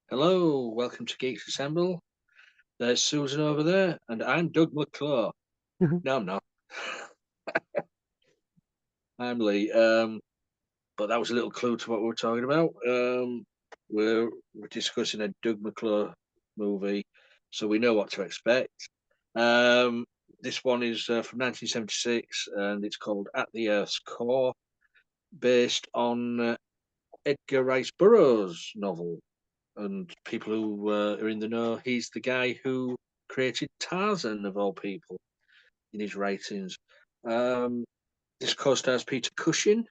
Hello, welcome to Geeks Assemble. There's Susan over there, and I'm Doug McClure. No, I'm not. I'm Lee. But that was a little clue to what we were talking about. We're discussing a Doug McClure movie, so we know what to expect. Um, this one is from 1976, and it's called At the Earth's Core, based on Edgar Rice Burroughs' novel. And people who are in the know, he's the guy who created Tarzan of all people in his writings. Um, this co-stars Peter Cushing.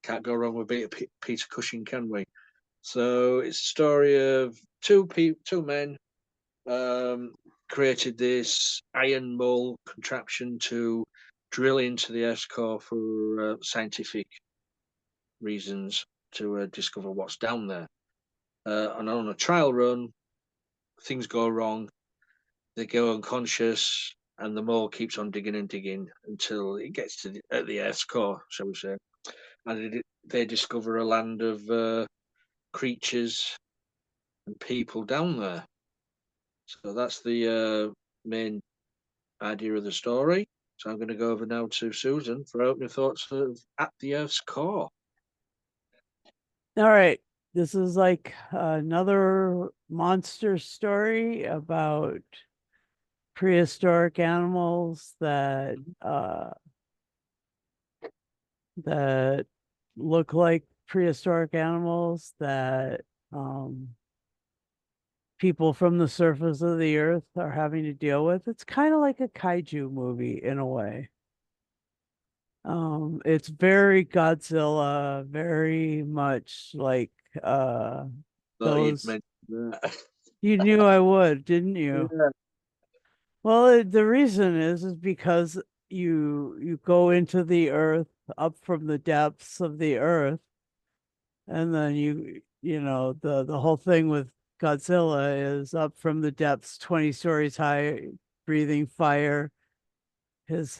Can't go wrong with Peter Cushing, can we? So it's a story of two men um, created this iron mole contraption to drill into the Earth's core for scientific reasons to discover what's down there. And on a trial run, things go wrong. They go unconscious, and the mole keeps on digging and digging until it gets to at the Earth's core, shall we say? And they discover a land of creatures and people down there. So that's the main idea of the story. So I'm going to go over now to Susan for opening thoughts of At the Earth's Core. All right. This is like another monster story about prehistoric animals that look like prehistoric animals that people from the surface of the earth are having to deal with. It's kind of like a kaiju movie in a way. It's very Godzilla, very much like So you'd those. mentioned that. You knew I would, didn't you? Yeah. Well, the reason is because you go into the earth up from the depths of the earth, and then the whole thing with Godzilla is up from the depths 20 stories high, breathing fire, his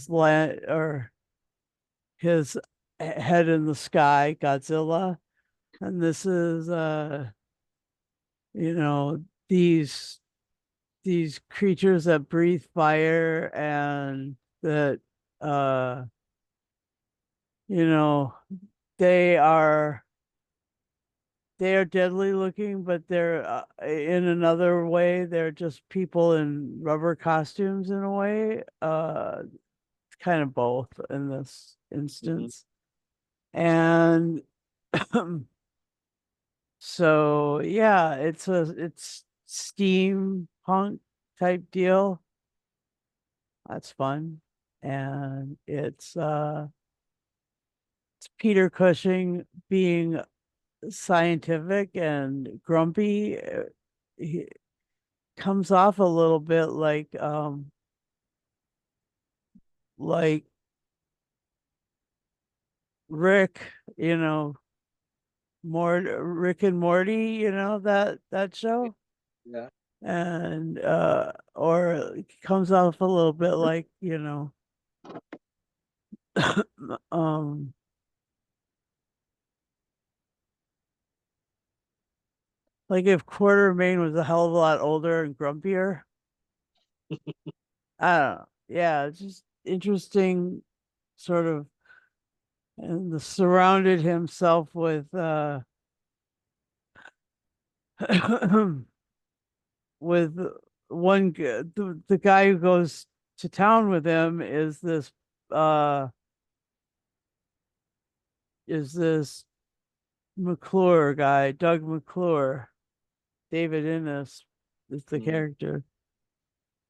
land or his head in the sky, Godzilla. And this is you know, these creatures that breathe fire and that uh you know they are they are deadly looking, but they're in another way they're just people in rubber costumes in a way. It's kind of both in this Mhm. instance. And so yeah, it's steampunk type deal. That's fun. And it's Peter Cushing being scientific and grumpy. He comes off a little bit like Rick, you know, more Rick and Morty, that show. Yeah. And or it comes off a little bit like, um like if Quartermain was a hell of a lot older and grumpier. I don't know. Yeah, it's just interesting sort of, and surrounded himself with with the guy who goes to town with him uh is this McClure guy, Doug McClure. David Innes is the Mm. character.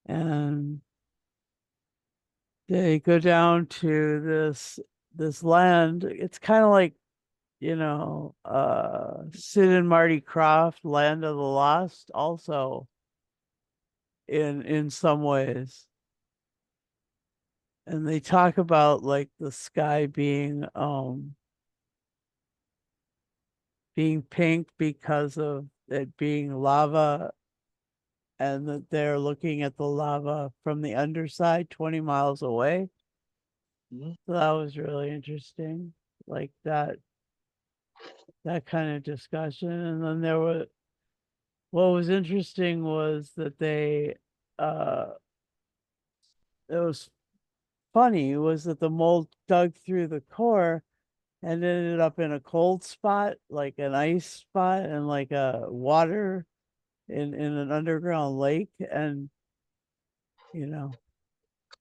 And they go down to this land. It's kind of like, Sid and Marty Croft, Land of the Lost, also in some ways. And they talk about like the sky being pink because of it being lava, and that they're looking at the lava from the underside 20 miles away. Mhm. So that was really interesting. Like that kind of discussion. And then what was interesting was that uh it was funny was that the mole dug through the core and ended up in a cold spot, like an ice spot and like a water in an underground lake. And you know,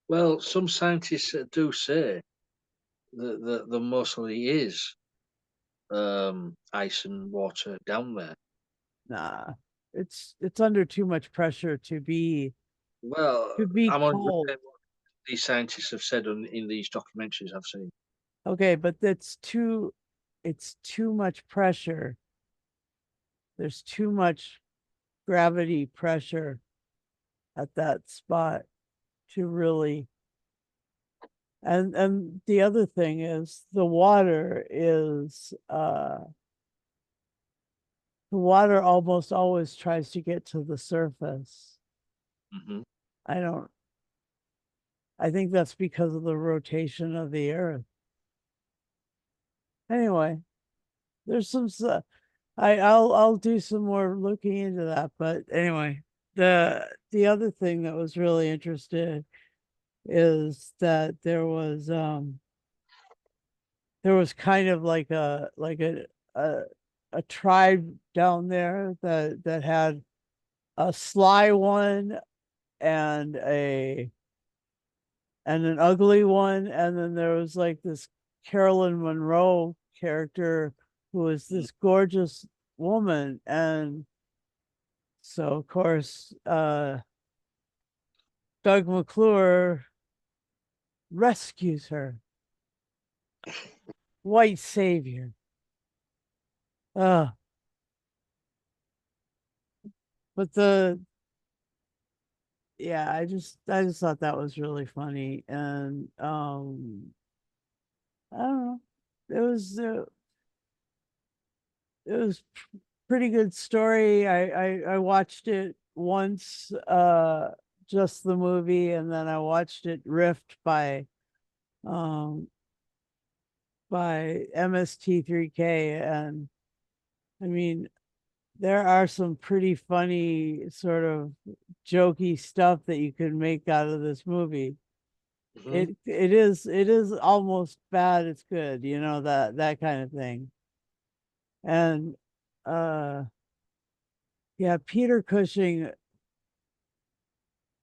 Well, some scientists do say that the mostly is ice and water down there. nah, it's under too much pressure Well, to be I'm on cold. what these scientists have said in these documentaries I've seen. Okay, but it's too much pressure. There's too much gravity pressure at that spot to really. And the other thing is the water almost always tries to get to the surface. Hmm. I don't I think that's because of the rotation of the earth. Anyway, there's some I'll do some more looking into that, but anyway, the other thing that was really interesting is that there was kind of like a a tribe down there that had a sly one and a and an ugly one, and then there was like this Carolyn Monroe character who was this gorgeous woman. And so of course Doug McClure rescues her. White savior. uh but the yeah, I just thought that was really funny. And I don't know, it was it was pretty good story. I watched it once, just the movie, and then I watched it riffed um by MST3K. And I mean, there are some pretty funny sort of jokey stuff that you can make out of this movie. Hmm. It is almost bad it's good, you know, that kind of thing. And uh yeah, Peter Cushing,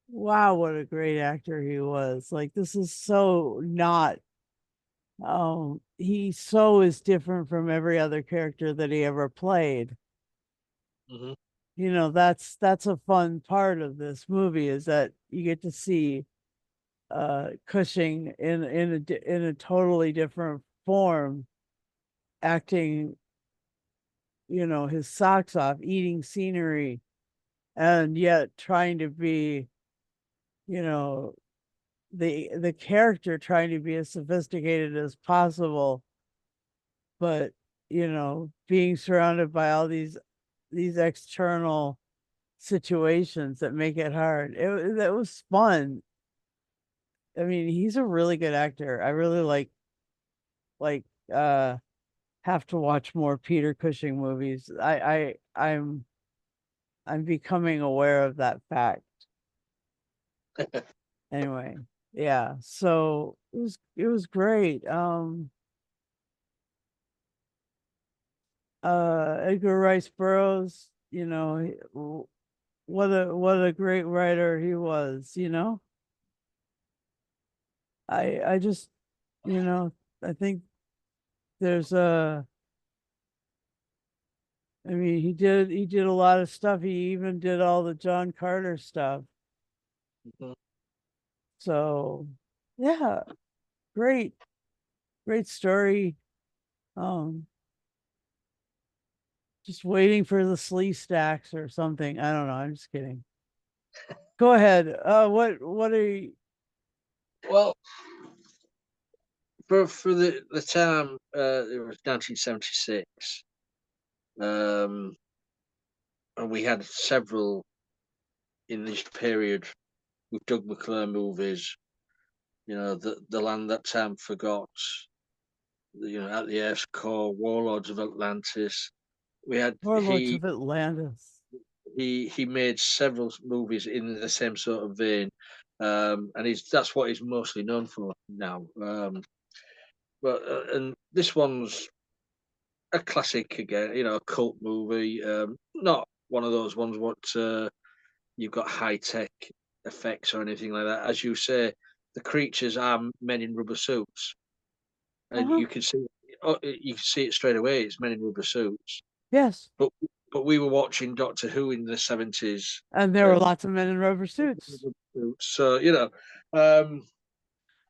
wow, what a great actor he was. Like, this is so not he so is different from every other character that he ever played. Hmm. You know, that's a fun part of this movie, is that you get to see Cushing in a totally different form, acting, you know, his socks off, eating scenery, and yet trying to be, you know, the character trying to be as sophisticated as possible, but you know, being surrounded by all these external situations that make it hard. That was fun. I mean, he's a really good actor. I really like uh have to watch more Peter Cushing movies. I'm becoming aware of that fact. Anyway, yeah. So it was great. Edgar Rice Burroughs, you know, what a great writer he was, you know. I just, you know, I think there's a I mean, he did a lot of stuff. He even did all the John Carter stuff. Hmm. So, yeah, great, great story. Um, just waiting for the slee stacks or something. I don't know. I'm just kidding. Go ahead. What are you? Well, for the time, it was 1976, um, and we had several in this period with Doug McClure movies. You know, the land that time forgot. You know, at the Earth's core, Warlords of Atlantis. We had Warlords he of Atlantis. he made several movies in the same sort of vein, and that's what he's mostly known for now. But and this one's a classic again, a cult movie. Not one of those ones what you've got high tech effects or anything like that. As you say, the creatures are men in rubber suits, and Uh-huh. you can see it straight away. It's men in rubber suits. Yes. But we were watching Doctor Who in the 70s, And there were and lots of men in rubber suits. so um,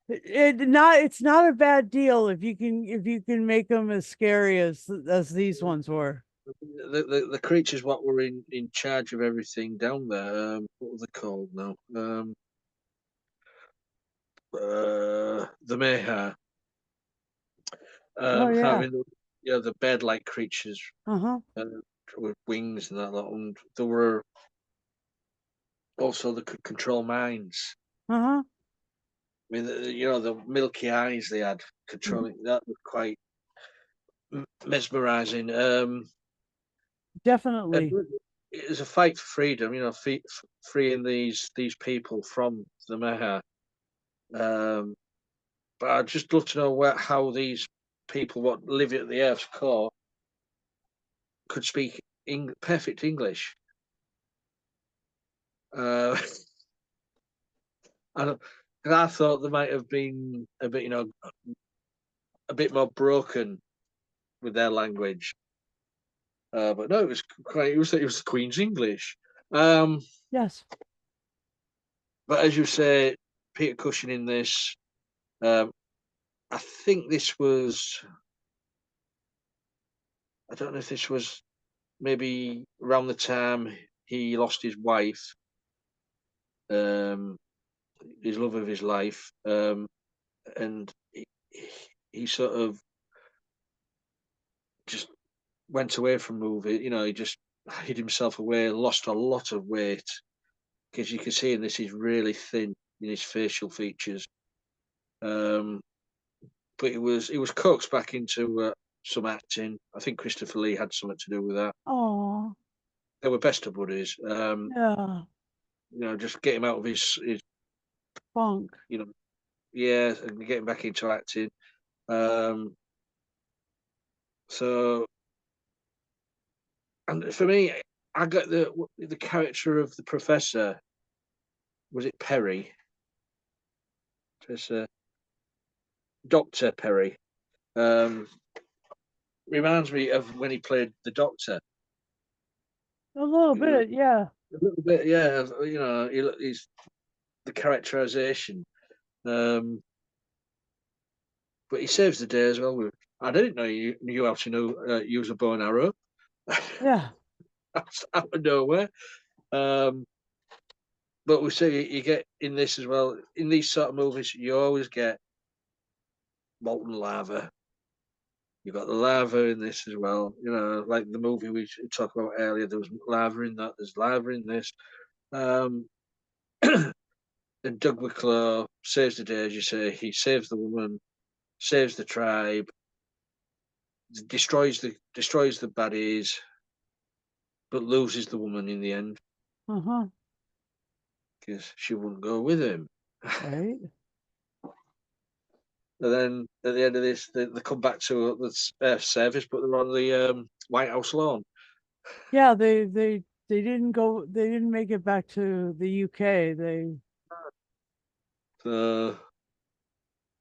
It's not a bad deal if you can make them as scary as these ones were. the creatures what were in charge of everything down there. What were they called now? The Mahar. Oh yeah. Having the bed-like creatures Uh-huh. uh, with wings and that lot, and there were also they could control minds. Uh-huh. I mean, the milky eyes they had Mhm. controlling that was quite mesmerizing. And Definitely. it was a fight for freedom, freeing these people from the Mahar. Um, but I'd just love to know how these people what live at the Earth's core could speak perfect English. Uh, I don't, 'cause I thought they might have been a bit, a bit more broken with their language. But no, it was quite. It was the Queen's English. Um, Yes. but as you say, Peter Cushing in this. Um, I think this was. I don't know if this was maybe around the time he lost his wife, um, his love of his life, and he sort of just went away from movie. He just hid himself away, lost a lot of weight because you can see in this he's really thin in his facial features. Um, but it was coaxed back into some acting. I think Christopher Lee had something to do with that. Oh, They were best of buddies. yeah. Just get him out of his Funk. you know, yeah, and get him back into acting. Um, so, and for me, I got the character of the professor. Was it Perry? Professor Doctor Perry. Um, Reminds me of when he played the Doctor. A little A bit, yeah. little bit, yeah. He's the characterization. Um, but he saves the day as well. I didn't know you knew how to use a bow and arrow. Yeah. That's out of nowhere. Um, but we see you get in this as well. In these sort of movies, you always get molten lava. You've got the lava in this as well. Like the movie we talked about earlier, there was lava in that. There's lava in this. Um, and Doug McClure saves the day, as you say. He saves the woman, saves the tribe, destroys the baddies, but loses the woman in the end Uh-huh. because she wouldn't go with him. Right. And then at the end of this, they come back to the service, but they're on the White House lawn. Yeah, they didn't make it back to the UK. They So,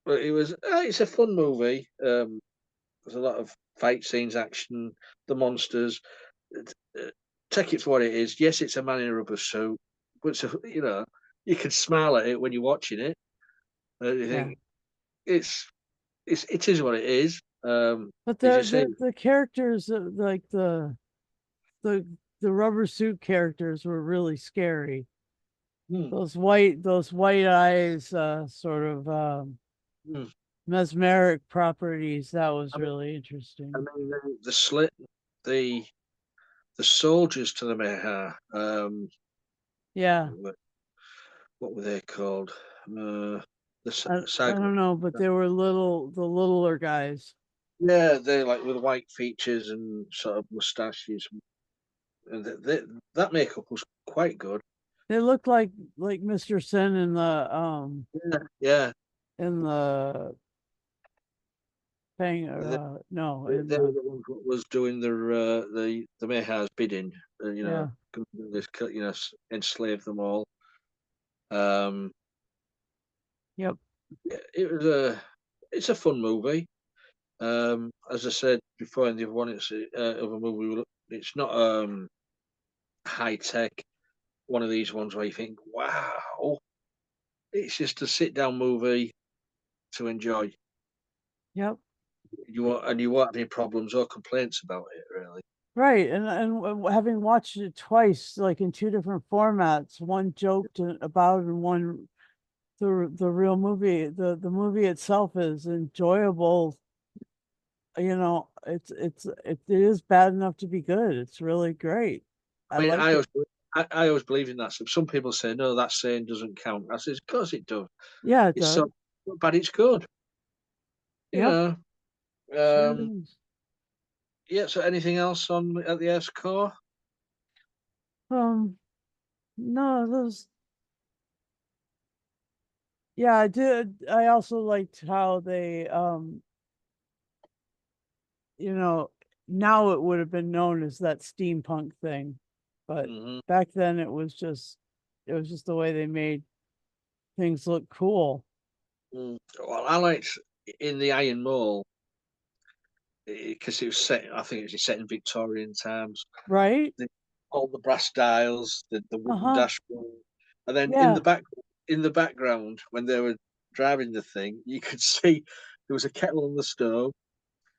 but it's a fun movie. There's a lot of fight scenes, action, the monsters. Uh, Take it for what it is. Yes, it's a man in a rubber suit, but you can smile at it when you're watching it. You yeah. think it is what it is. But As you say, the characters like the the rubber suit characters were really scary. hmm, Those white eyes, sort of hmm. mesmeric properties. That was I mean, really interesting. the slit, the the soldiers to the Mahar. Yeah. What were they called? The I Sag. don't know, but they were the littler guys. Yeah, they're like with white features and sort of mustaches. and that makeup was quite good. They look like Mr. Sin Yeah, yeah. in the thing, or They, no, in they were the, the ones that was doing the Mahars bidding. yeah, Enslave them all. Um, yep, yeah, it's a fun movie. As I said before in the other one, it's of a movie. It's not high tech. One of these ones where you think, wow, it's just a sit down movie to enjoy. yep. You won't have any problems or complaints about it, really. Right, having watched it twice, like in two different formats, one joked about and one the real movie. The movie itself is enjoyable. It is bad enough to be good. It's really great. I I mean, like it. I always believe in that. So some people say, no, that saying doesn't count. I says, of course it does. Yeah, it It's does. so bad, it's good. You Yep, know. sure Um, is. yeah. So anything else on at the Earth's core? Um, no, those. Yeah, I did. I also liked how they, you know, now it would have been known as that steampunk thing, but Hmm. back then it was just the way they made things look cool, Well, I liked in the Iron Mole because it was set. I think it was set in Victorian times. right? The, all the brass dials, the wooden Uh-huh. dashboard, and then Yeah, in the background when they were driving the thing, you could see there was a kettle on the stove.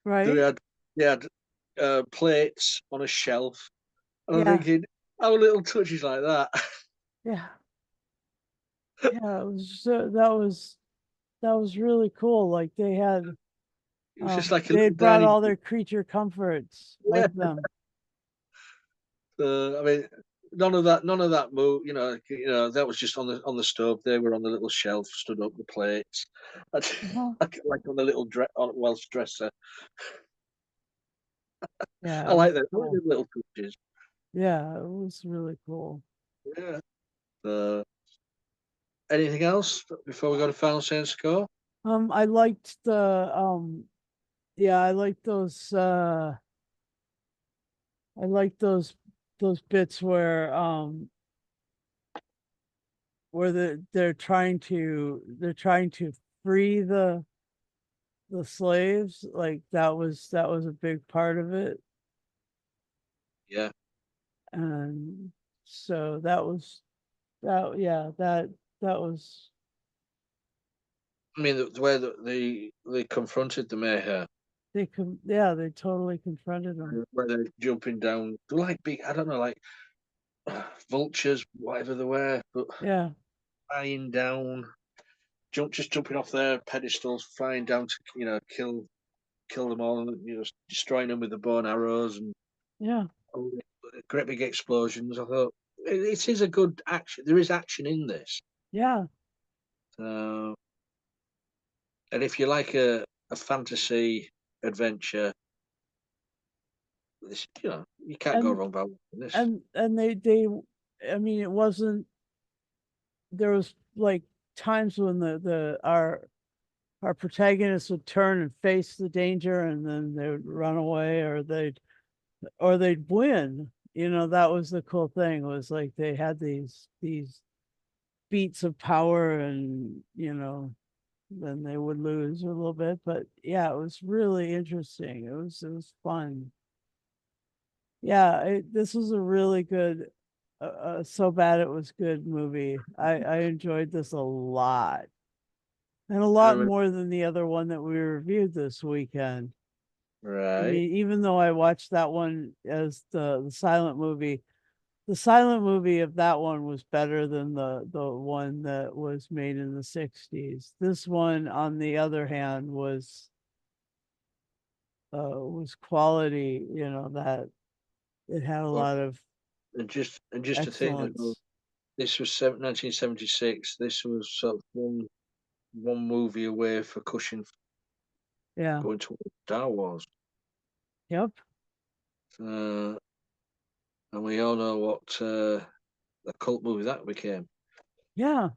They right. had they had plates on a shelf, and I'm Yeah, thinking, how little touches like that. yeah, yeah. It was that was really cool. Like It was just like a they little had brought dining. all their creature comforts Yeah, with them. I mean, none of that move. That was just on the stove. They were on the little shelf, stood up the plates, Uh-huh. like on the little on Welsh dresser. Yeah, I it like was that. I like cool. the little touches. Yeah, it was really cool. Yeah. Uh, anything else before we go to final sense score? I liked yeah, I liked those bits where they're trying to free the slaves. Like that was a big part of it. Yeah. And so that yeah, that was I mean, the way that they confronted the mayor, yeah, they totally confronted them. where they're jumping down, they're like big, I don't know, like vultures, whatever they were, but Yeah, flying down, just jumping off their pedestals, flying down to kill them all, and destroying them with the bow and arrows and yeah, all great big explosions. I thought it is a good action. There is action in this, yeah. uh, and if you like a fantasy adventure, this you can't go And wrong by watching this. and they I mean it wasn't there was like times when the our protagonists would turn and face the danger and then they would run away or they'd win. That was the cool thing was like they had these beats of power and then they would lose a little bit. But yeah, it was really interesting. It was fun. Yeah, this was a really good so bad it was good movie. I enjoyed this a lot. And a I lot mean, more than the other one that we reviewed this weekend. I right? mean, even though I watched that one as the silent movie, the silent movie of that one was better than the one that was made in the 60s. This one, on the other hand, was quality, that it had a Well, lot of and just to think that excellence. this was 1976. This was sort of one movie away for Cushing Yeah. going to Star Wars. Yep. Uh, and we all know what a cult movie that became. Yeah.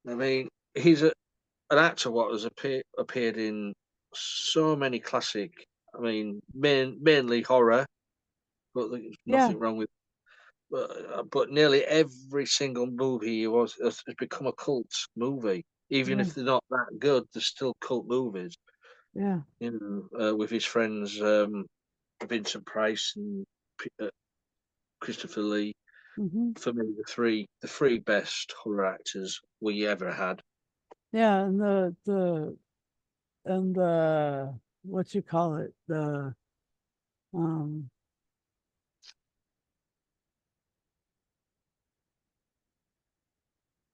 I mean, he's an actor what has appeared in so many classic. I mean, mainly horror, but there's Yeah. nothing wrong with. But nearly every single movie has become a cult movie. Even Yeah. if they're not that good, they're still cult movies. Yeah. You know, with his friends Vincent Price and Christopher Lee. Hmm. For me, the three best horror actors we ever had. Yeah. And the what you call it? The um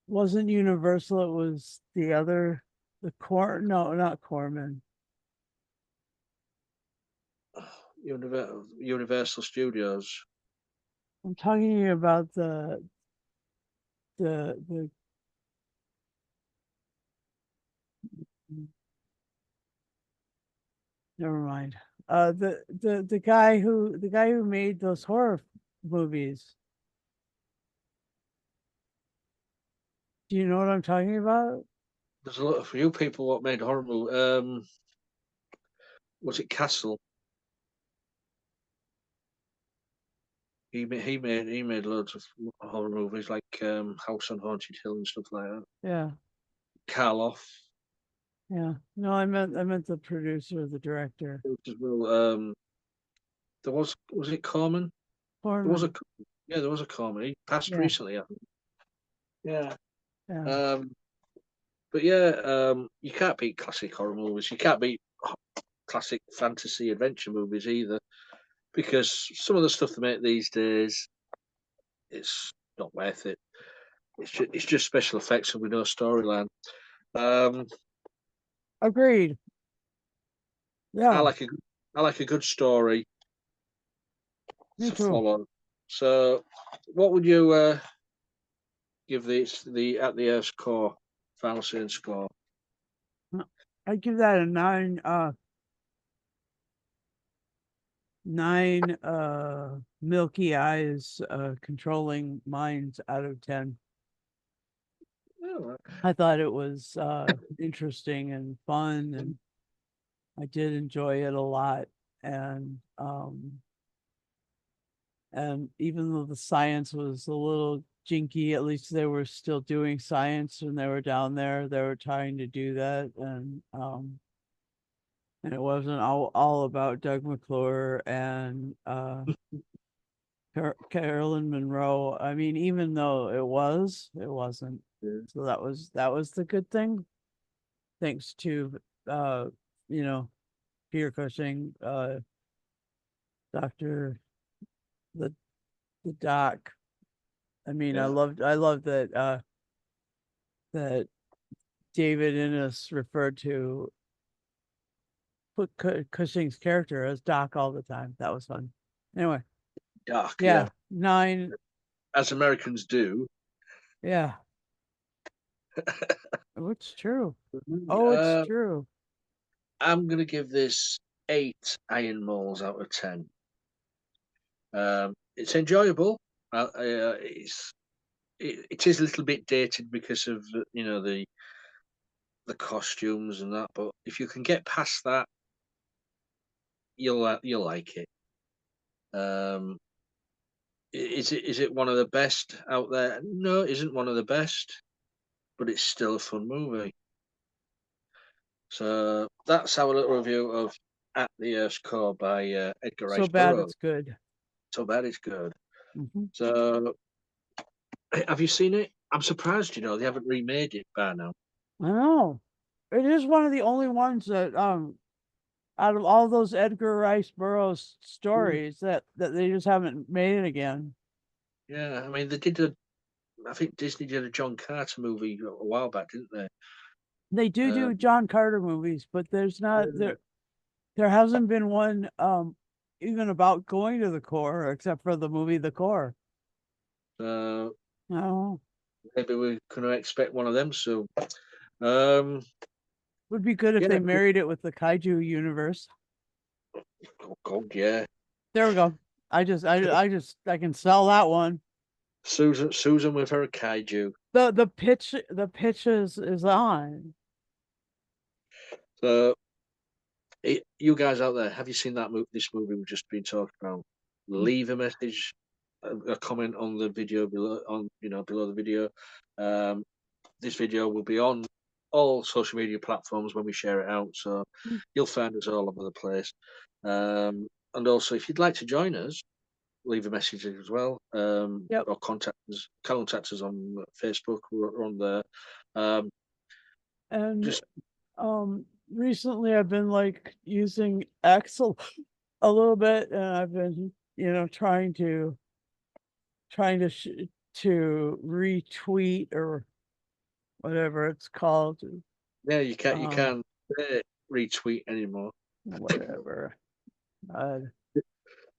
wasn't Universal, it was the other, the Cor no, not Corman. Universal Studios. I'm talking to you about the never mind. The guy who made those horror movies. Do you know what I'm talking about? There's a lot of few people what made horror movie. Was it Castle? He made loads of horror movies like House on Haunted Hill and stuff like that. Yeah, Karloff yeah. No, I meant the producer, the director. as well. There was it Corman? There was a Corman. yeah, there was a Corman. He passed Yeah, recently, I think. Yeah. yeah. Um, but yeah, you can't beat classic horror movies. You can't beat classic fantasy adventure movies either, because some of the stuff they make these days, it's not worth it. It's just special effects and with no storyline. Um, Agreed. I Yeah, like a I like a good story me to too. follow. So, what would you give the at the Earth's core final scene score? I give that a nine milky eyes controlling minds out of 10. Yeah, right. I thought it was interesting and fun, and I did enjoy it a lot. And and even though the science was a little jinky, at least they were still doing science when they were down there. They were trying to do that, and it wasn't all about Doug McClure and Carolyn Monroe. I mean, even though it wasn't. Yeah. So that was the good thing. Thanks to uh, you know, Peter Cushing, Doctor the the doc. I mean, Yeah. I loved that David Innes referred to Cushing's character as Doc all the time. That was fun. Anyway, Dark, yeah, yeah, nine. as Americans do. Yeah, oh, it's true. Mhm. Oh, it's true. I'm gonna give this 8 iron moles out of 10. It's enjoyable. It is a little bit dated because of the costumes and that, but if you can get past that, you'll like it. Um, is it one of the best out there? No, it isn't one of the best, but it's still a fun movie. So that's our little review of At the Earth's Core by Edgar So Rice bad Burroughs. it's good. So bad it's good. Hmm. So have you seen it? I'm surprised, they haven't remade it by now. I know. It is one of the only ones that out of all those Edgar Rice Burroughs Mm. stories that they just haven't made it again. Yeah, I mean I think Disney did a John Carter movie a while back, didn't they? They do Um, John Carter movies, but there's not yeah. there hasn't been one even about going to the core except for the movie The Core. So No, maybe we can expect one of them soon. Um, would be good if yeah, they married it with the kaiju universe. oh God, yeah. There we go. I can sell that one. Susan with her kaiju. The pitch is on. So, you guys out there, have you seen that this movie we've just been talking about? Leave a message, a comment on the video below, below the video. Um, this video will be on all social media platforms when we share it out, so Mm. you'll find us all over the place. And also, if you'd like to join us, leave a message as well, Yep. or contact us on Facebook. We're on there. Um, And just recently I've been like using Excel a little bit, and I've been, trying to retweet or whatever it's called. yeah, you Um, can't retweet anymore. whatever. Uh,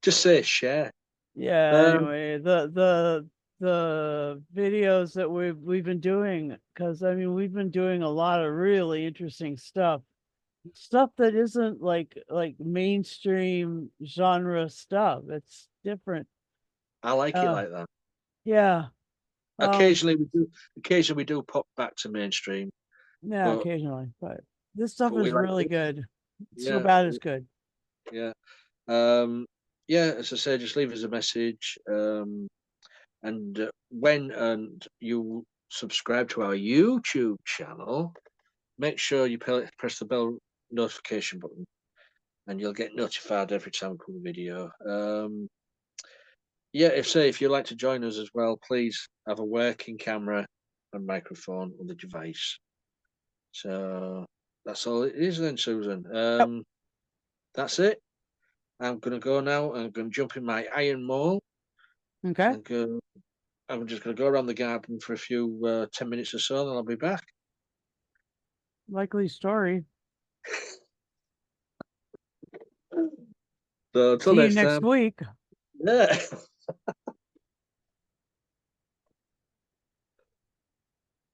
Just say share. yeah, Um, anyway, the videos that we've been doing, because I mean we've been doing a lot of really interesting stuff that isn't like mainstream genre stuff. It's different. I like it Uh, like that. yeah. Um, Occasionally we do pop back to mainstream, yeah, but occasionally, but this stuff we is like really this. good. It's so Yeah, bad it's good. yeah. Um, yeah, as I said, just leave us a message. And when and you subscribe to our YouTube channel, make sure you press the bell notification button, and you'll get notified every time we put a video. Yeah, if you'd like to join us as well, please have a working camera and microphone on the device. So that's all it is then, Susan. Yep. That's it. I'm gonna go now. I'm gonna jump in my iron mall Okay. and go. I'm just gonna go around the garden for a few 10 minutes or so, then I'll be back. Likely story. So until See you next next time. week. Yeah.